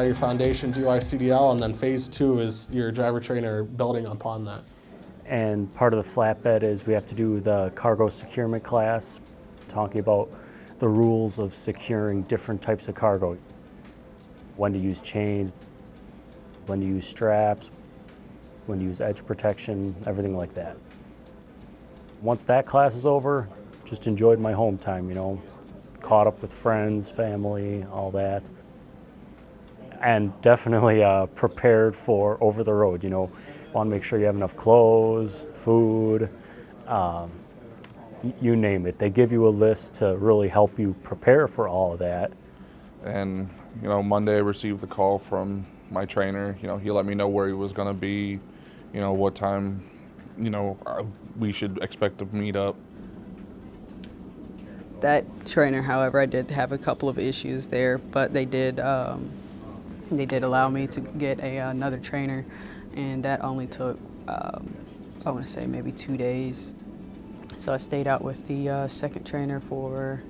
got your foundations, UICDL, and then phase 2 is your driver trainer building upon that. And part of the flatbed is we have to do the cargo securement class, talking about the rules of securing different types of cargo. When to use chains, when to use straps, when to use edge protection, everything like that. Once that class is over, just enjoyed my home time, you know, caught up with friends, family, all that. And definitely prepared for over the road, you know. Want to make sure you have enough clothes, food, you name it. They give you a list to really help you prepare for all of that. And, you know, Monday I received the call from my trainer. You know, he let me know where he was going to be, you know, what time, you know, we should expect to meet up. That trainer, however, I did have a couple of issues there, but they did allow me to get another trainer, and that only took, I want to say maybe 2 days. So I stayed out with the second trainer for,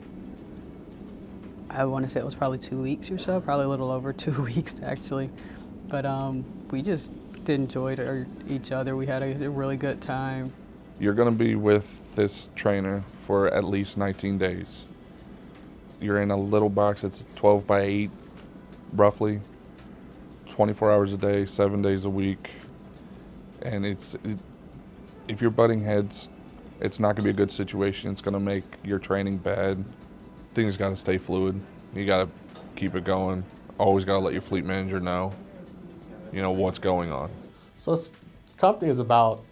I want to say it was probably 2 weeks or so, probably a little over 2 weeks actually. But we just did enjoy each other. We had a really good time. You're going to be with this trainer for at least 19 days. You're in a little box that's 12 by 8, roughly, 24 hours a day, 7 days a week. And if you're butting heads, it's not going to be a good situation. It's going to make your training bad. Things got to stay fluid. You got to keep it going. Always got to let your fleet manager know, you know, what's going on. So this company is about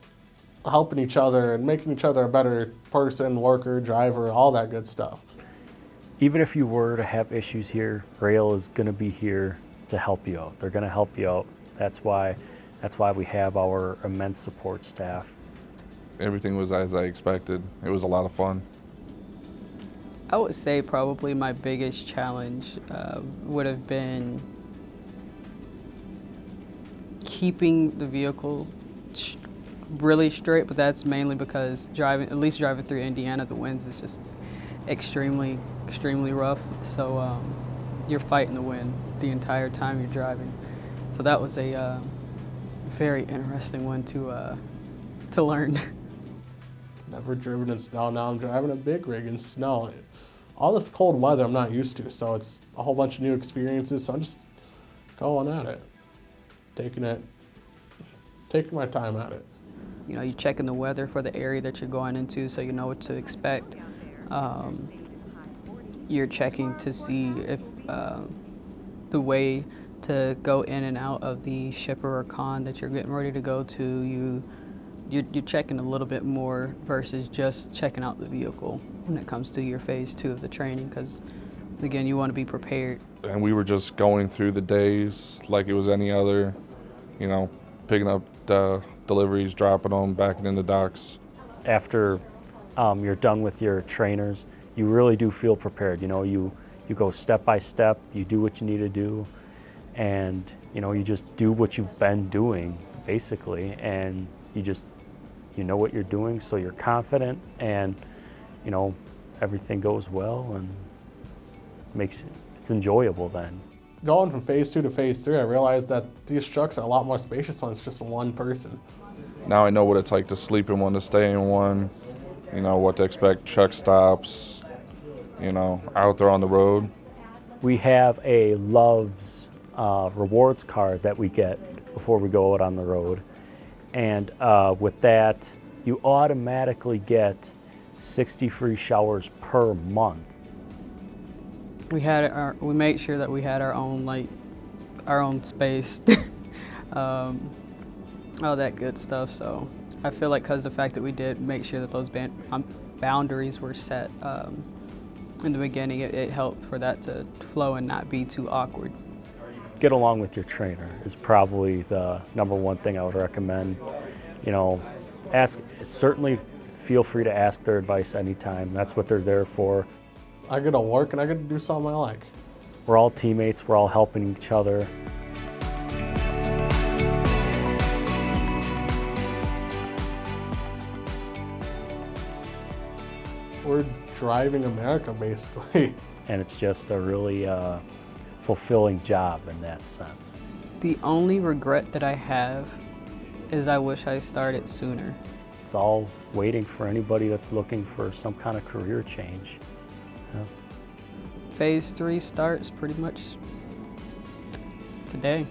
helping each other and making each other a better person, worker, driver, all that good stuff. Even if you were to have issues here, Rail is going to be here to help you out. They're going to help you out. That's why we have our immense support staff. Everything was as I expected. It was a lot of fun. I would say probably my biggest challenge would have been keeping the vehicle really straight, but that's mainly because driving through Indiana, the winds is just extremely rough. So you're fighting the wind the entire time you're driving. So that was a very interesting one to learn. Never driven in snow. Now I'm driving a big rig in snow. All this cold weather I'm not used to, so it's a whole bunch of new experiences. So I'm just going at it, taking my time at it. You know, you're checking the weather for the area that you're going into, so you know what to expect. You're checking to see if the way to go in and out of the shipper or con that you're getting ready to go to, you're checking a little bit more versus just checking out the vehicle when it comes to your phase 2 of the training, because again, you want to be prepared. And we were just going through the days like it was any other, you know, picking up the deliveries, dropping them, backing in the docks. After you're done with your trainers, you really do feel prepared. You know, you go step by step, you do what you need to do, and you know, you just do what you've been doing basically, and you know what you're doing, so you're confident, and you know, everything goes well and it's enjoyable then. Going from phase 2 to phase 3, I realized that these trucks are a lot more spacious when it's just one person. Now I know what it's like to sleep in one, to stay in one, you know, what to expect, truck stops, you know, out there on the road. We have a Love's rewards card that we get before we go out on the road. And with that, you automatically get 60 free showers per month. We made sure that we had our own space, all that good stuff. So I feel like because the fact that we did make sure that those boundaries were set in the beginning, it helped for that to flow and not be too awkward. Get along with your trainer is probably the number one thing I would recommend. You know, certainly feel free to ask their advice anytime. That's what they're there for. I get to work and I get to do something I like. We're all teammates, we're all helping each other. We're driving America, basically. And it's just a really, fulfilling job in that sense. The only regret that I have is I wish I started sooner. It's all waiting for anybody that's looking for some kind of career change. Yeah. Phase 3 starts pretty much today.